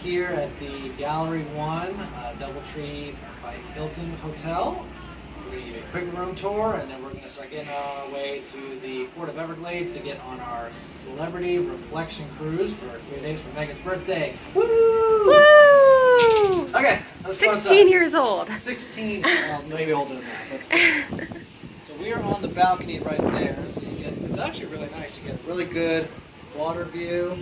here at the Gallery 1 Doubletree by Hilton Hotel. We're going to give you a quick room tour, and then we're going to start getting on our way to the Port of Everglades to get on our Celebrity Reflection Cruise for 3 days for Megan's birthday. Woo! Woo! Okay, let's go 16 years old. 16, well, maybe older than that. But so we are on the balcony right there. So you get, it's actually really nice. You get a really good water view.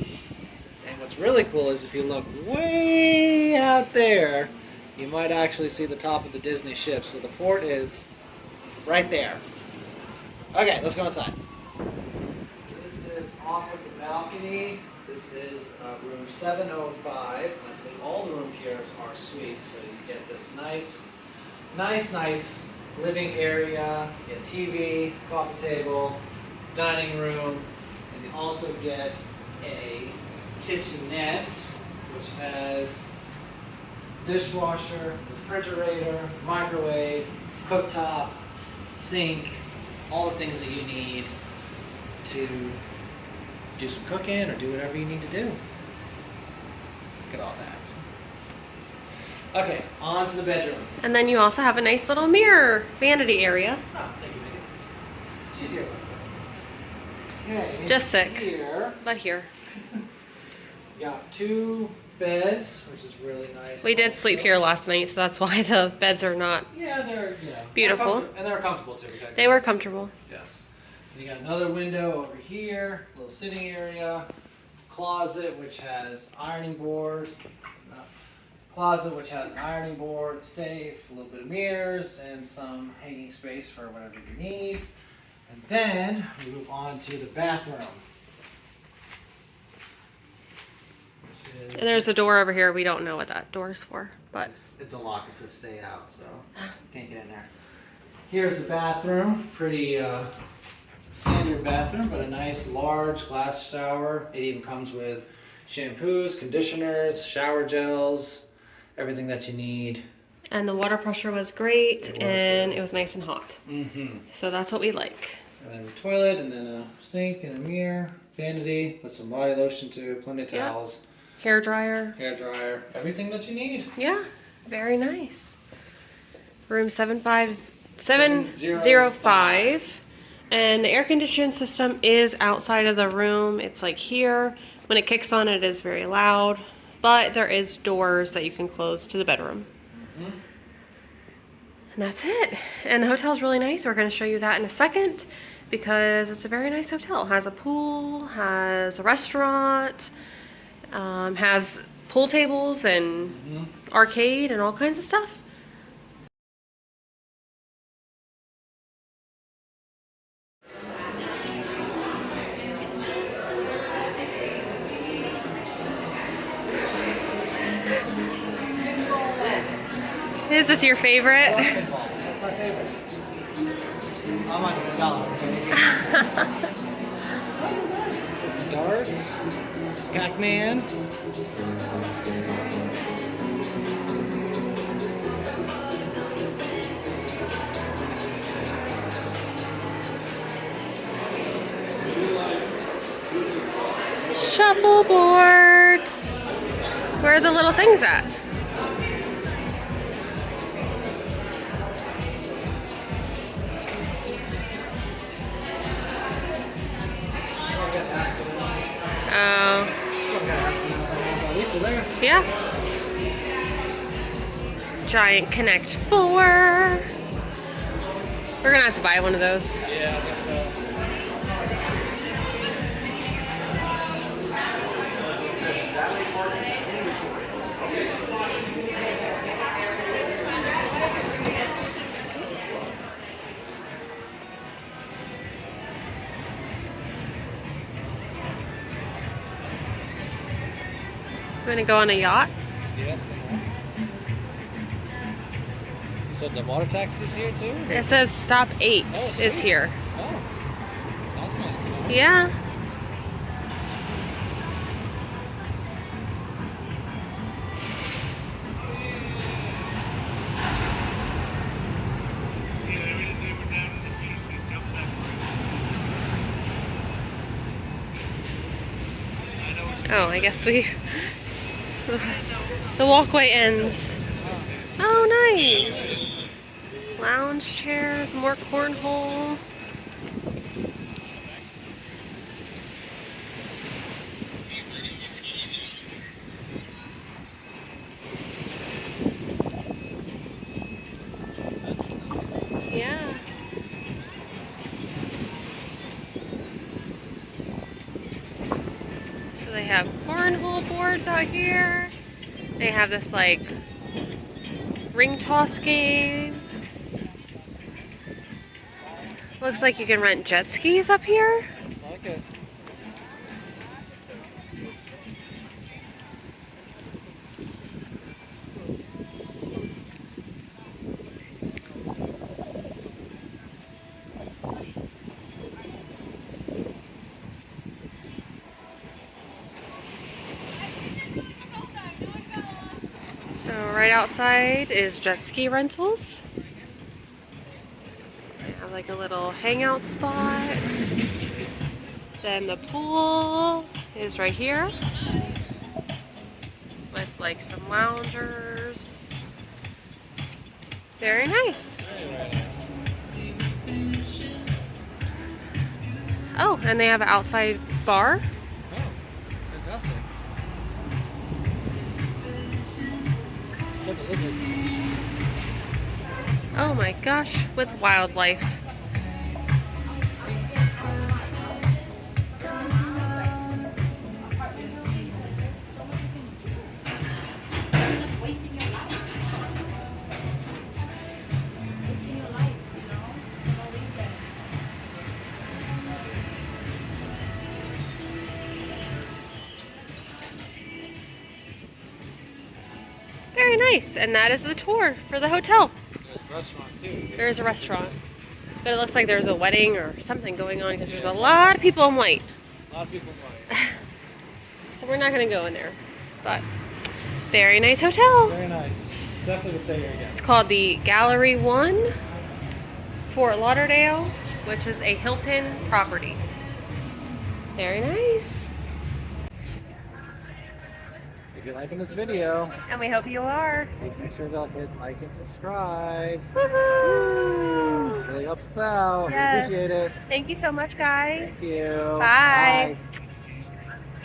And what's really cool is if you look way out there, you might actually see the top of the Disney ship. So the port is right there. Okay, let's go inside. This is off of the balcony. This is room 705. I think all the rooms here are suites, so you get this nice living area. You get TV, coffee table, dining room, and you also get a kitchenette, which has dishwasher, refrigerator, microwave, cooktop, sink, all the things that you need to do some cooking or do whatever you need to do. Look at all that. Okay, on to the bedroom. And then you also have a nice little mirror vanity area. Oh, thank you, Megan. She's here. Okay, Just sick. Here, But here. you got 2 beds, which is really nice. We did sleep here last night, so that's why the beds are not. Yeah, they're beautiful. And they're comfortable too. They were comfortable. Yes. And you got another window over here, little sitting area, closet which has ironing board, safe, a little bit of mirrors, and some hanging space for whatever you need. And then we move on to the bathroom. And there's a door over here. We don't know what that door's for, but It's a lock. It says stay out, so can't get in there. Here's the bathroom. Pretty standard bathroom, but a nice large glass shower. It even comes with shampoos, conditioners, shower gels, everything that you need. and the water pressure was great, and it was nice and hot. Mm-hmm. So that's what we like. And then a toilet, and then a sink and a mirror, vanity with some body lotion too, plenty of towels. Yep. Hair dryer. Hair dryer, everything that you need. Yeah, very nice. Room 705. And the air conditioning system is outside of the room. It's like here. When it kicks on, it is very loud. But there is doors that you can close to the bedroom. Mm-hmm. And that's it. And the hotel is really nice. We're going to show you that in a second because it's a very nice hotel. It has a pool, has a restaurant, has pool tables and arcade and all kinds of stuff. Is this your favorite? That's my favorite. I'm not gonna tell her. Darts, Pac-Man. Shuffleboard. Where are the little things at? Oh. Yeah. Giant Connect 4. We're gonna have to buy one of those. Yeah, I think so. We're gonna go on a yacht. Yeah, it's good. You said the water taxi is here too? It says stop 8 is here. Oh, that's nice to know. Yeah. Oh, I guess we The walkway ends. Oh, nice. Lounge chairs, more cornhole. Yeah. So they have cornhole boards out here. They have this like ring toss game. Looks like you can rent jet skis up here. Looks like it. So right outside is jet ski rentals. They have like a little hangout spot. Then the pool is right here with like some loungers. Very nice. Oh, and they have an outside bar. Oh, fantastic. Look at lizard. Oh my gosh, with wildlife. Very nice, and that is the tour for the hotel. There's a restaurant too. There is a restaurant, but it looks like there's a wedding or something going on because there's a lot of people in white. A lot of people buying. So we're not going to go in there, but very nice hotel. Very nice. It's definitely to stay here again. It's called the Gallery 1, Fort Lauderdale, which is a Hilton property. Very nice. If you're liking this video, And we hope you are. please make sure to hit like and subscribe. Woohoo! Really helps us out. Yes. We appreciate it. Thank you so much, guys. Thank you. Bye. Bye.